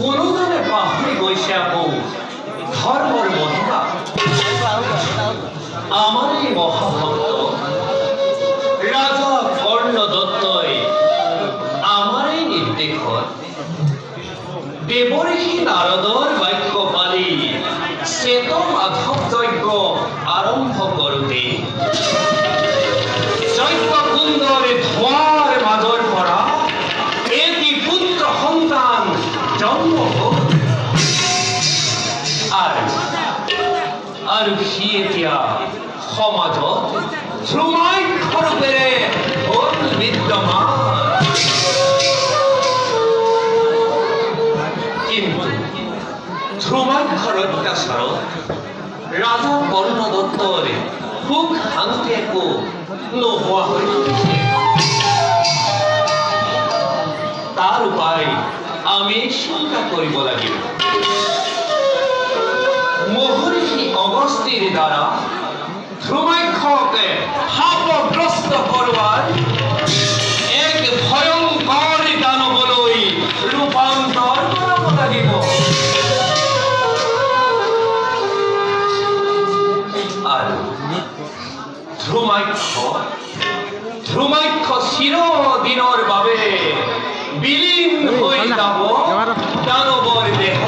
কোনোদিনে পাহৰি গৈছে আকৌ ধৰ্মৰ মহিমা। আমাৰ এই মহাভক্ত ৰাজা কৰ্ণদত্তই আমাৰ এই নিৰ্দেশত দেৱৰ্ষি নাৰদৰ বাক্য পালি শ্বেত মাধৱ যজ্ঞ আৰম্ভ কৰোঁতে যজ্ঞ কুণ্ডৰ ধোঁৱাৰ মাজৰ পৰা এটি পুত্ৰ সন্তান জন্ম হ'ল আৰু সি এতিয়া সমাজত ধ্ৰুমাখ্য ৰূপেৰে হ'ল বিদ্যমান। কিন্তু ধ্ৰুমাখ্যৰ অত্যাচাৰত ৰাজা কৰ্ণদত্তৰ সুখ শান্তি একো নোহোৱা হৈ পৰিছে। তাৰ উপায় আমি চিন্তা কৰিব লাগিব। মহৰ্ষি অগস্ত্যৰ দ্বাৰা ধ্ৰুমাখ্যক শাপগ্ৰস্ত কৰোৱাৰ এক ভয়ংকৰ দানৱলৈ ৰূপান্তৰ কৰাব লাগিব। আৰু ধ্ৰুমাখ্য চিৰদিনৰ বাবে বিলীন হৈ যাব দানৱৰ দেহ।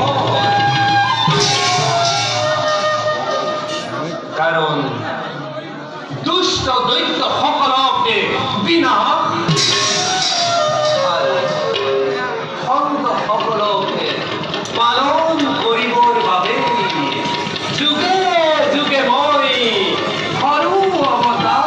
কাৰণ দুষ্ট দৈত্য সকলকে বিনাশ আৰু ভক্ত সকলকে পালন কৰিবৰ বাবে যুগে যুগে মই ধৰো অৱতাৰ।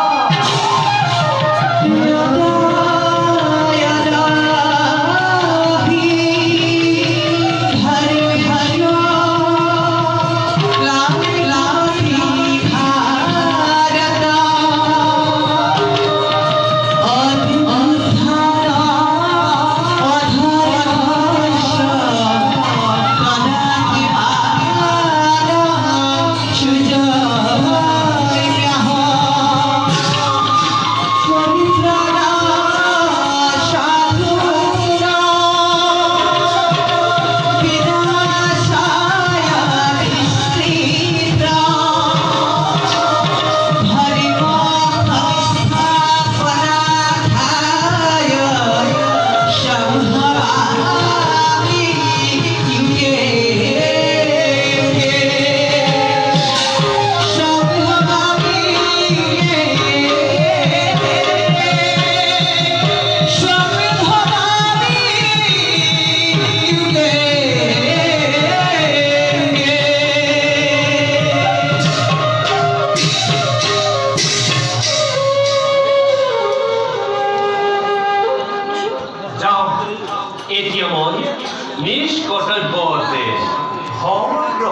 এতিয়া মই নিষ্কৰ্তব্যতে সমগ্ৰ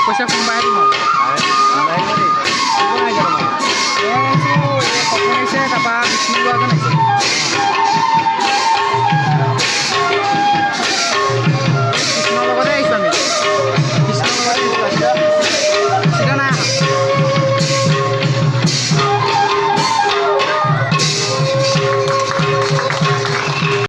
পইচা কোনোবাই